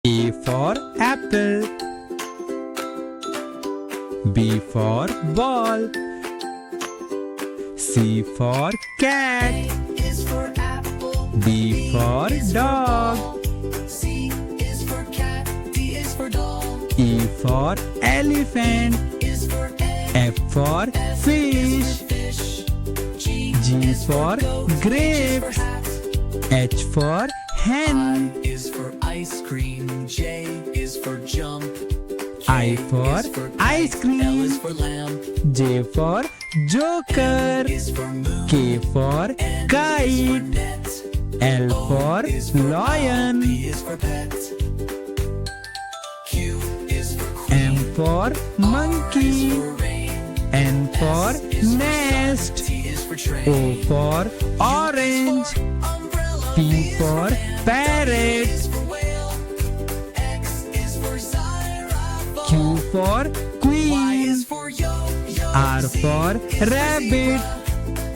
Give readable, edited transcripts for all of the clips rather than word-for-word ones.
A for apple. B for ball. C for cat. A is for apple. D for dog. C is for cat. D is for dog. E for elephant. Is for egg. F for fish. Fish. G for grape. For hat. H for hen. I is for ice cream. J is for jump. I for is for ice L cream. is for lamb. J for joker. Is for moon. K for N is for kite. net. L for is for lion. P is for pet. Q is for queen. M for monkey. For rain. N for nest. T is for train. O for orange. Umbrella. P for parrot. Is for whale. X is for xylophone. Q for Y queen. is for yo-yo. R for rabbit.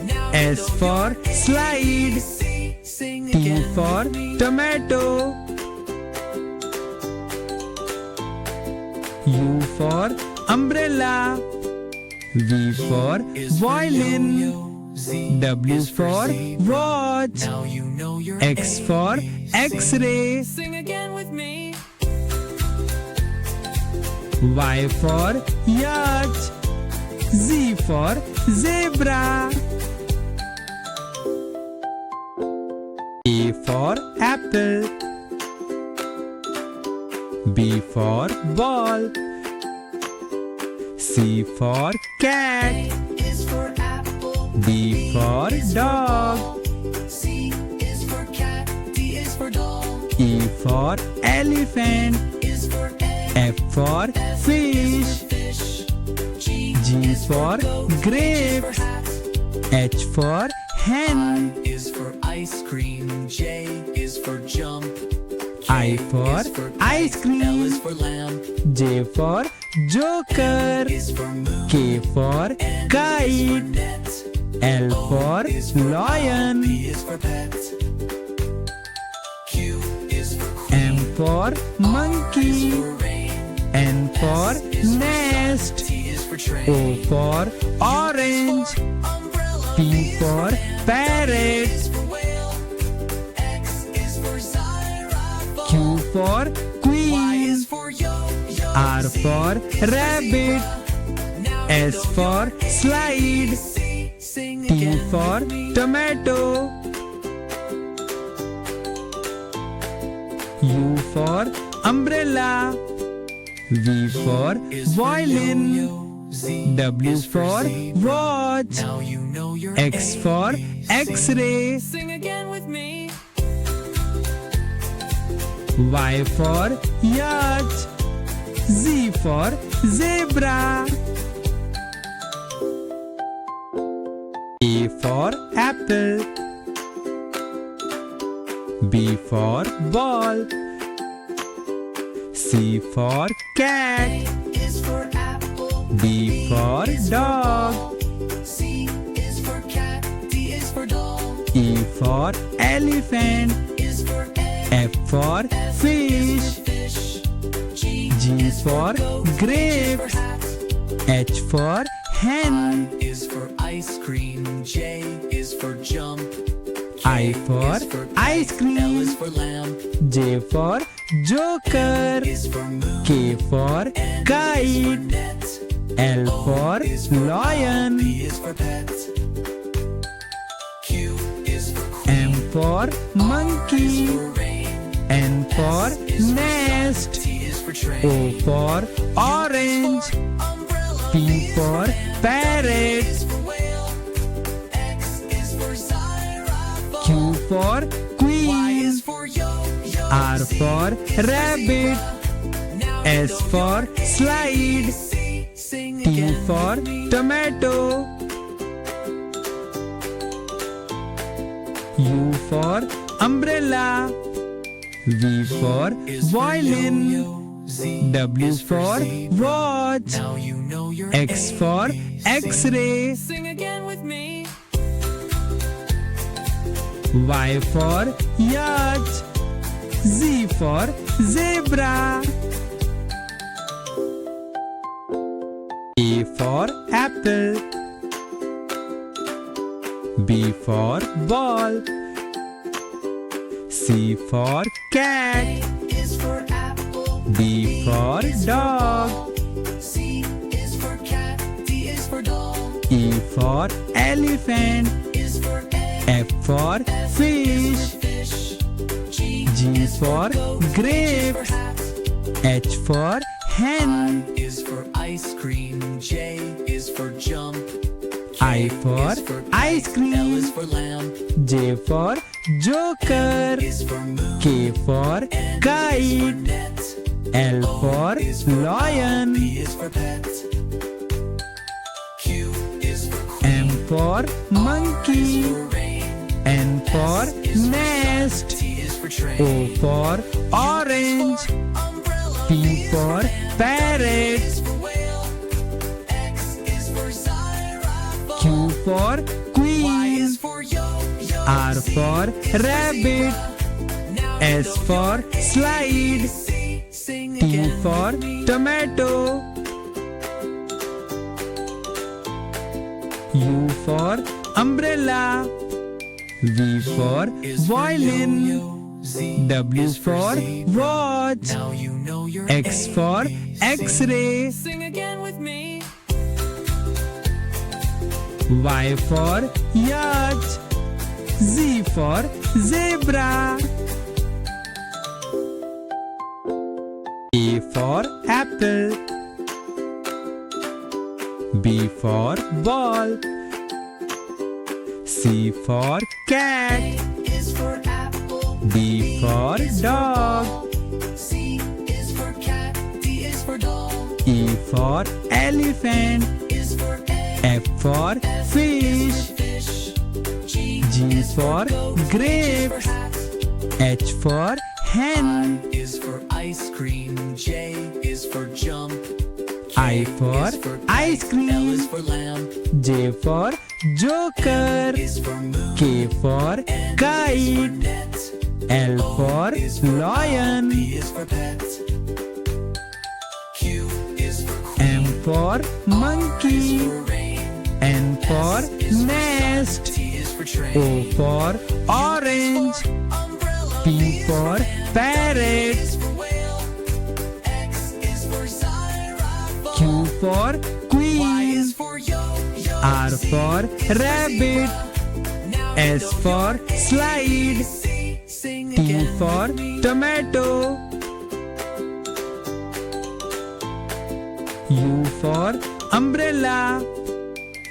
Now S you know for you're slide. ABC. Sing T again for with me. tomato. U for umbrella. V for Is for violin. yo-yo. Z W is for zebra. watch. Now you know you're X for ABC. X-ray. Sing again with me. Y for yacht. Z for zebra. A for apple. B for ball. C for cat. A is for apple. D for dog. C is for cat. D is for dog. E for elephant. Is for egg. F for fish. Fish. G G is for goat. grape. H is for hat. H for hen. I is for ice cream. J is for jump. I for is for ice L cream. is for lamb. J for joker. Is for moon. K for N is for kite. net. L for Is for lion. P is for pet. Q is for queen. M for Is monkey. for rain. N for is for nest. T is for train. O for orange. Umbrella. P for parrot. is for whale. X is for xylophone. Q for Y queen. is for yo-yo. R for rabbit. Now S you know for you're slide. ABC. Sing T again for with me. tomato. U for umbrella. V for Is for violin. yo-yo. Z W is for zebra. watch. Now you know you're X for ABC. X-ray. Sing again with me. Y for yacht. Z for zebra. A for apple. B for ball. C for cat. A is for apple. D for dog. C is for cat. D is for dog. E for elephant. Is for egg. F for fish. Fish. G G for grape. for hat. H for hen. Is for ice cream. J is for jump. I for is for ice L cream. is for lamb. J for joker. Is for moon. K for N is for kite. net. L for Is for lion. P is for pet. Q is for queen. M for monkey. For rain. N for nest. T is for train. O for orange. Umbrella. P for parrot. Is for whale. X is for xylophone. Q for Y queen. is for yo-yo. R for rabbit. Now S for slide. Sing T again for with me. tomato. U for umbrella. V for Is for violin. yo-yo. Z W is for zebra. watch. Now you know you're X for ABC. X-ray. Sing again with me. Y for yacht. Z for zebra. A for apple. B for ball. C for cat. is for apple. D for dog. C is for cat. D is for dog. E for elephant. Is for egg. F for fish. Fish. G for grape. For hat. H for hen. I is for ice cream. J is for jump. I for is for ice L cream. is for lamp. J for joker. Is for moon. K for N is for kite. net. L for is for lion. P is for pet. Q is for queen. M for monkey. For rain. N for nest. T is for train. O for orange. Umbrella. P for parrot. is for whale. X is for xylophone. Q for Y queen. is for yo-yo. R for rabbit. Now S for slide. sing T again for with me. tomato. U for umbrella. V for Is for violin. yo-yo. Z W is for for zebra. watch. Now you know your X for ABC. X-ray. Sing again with me. Y for yacht. Z for zebra. A for apple. B for ball. C for cat. Is for apple. D for dog. C is for cat. D is for dog. E for elephant. Is for egg. F for fish. Fish. G G for grape. for hat. H for hen. Is for ice cream. J is for jump. I for is for ice L cream. is for lamp. J for joker. Is for moon. K for N is for kite. net. L for Is for lion. P is for pet. Q is for M for monkey. for rain. N for nest. T is for train. O for orange. Umbrella. P for parrot. is for whale. X is for xylophone. Q for Y queen. is for yo-yo. R for rabbit. Now S for slide. sing T again for with me. tomato. U for umbrella.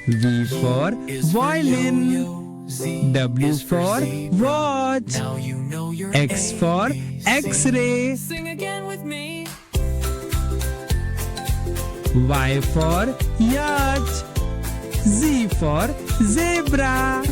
V for Is for violin. yo-yo. Z W is for for zebra. watch. Now you know your X for ABC. X-ray. Sing again with me. Y for yacht. Z for zebra.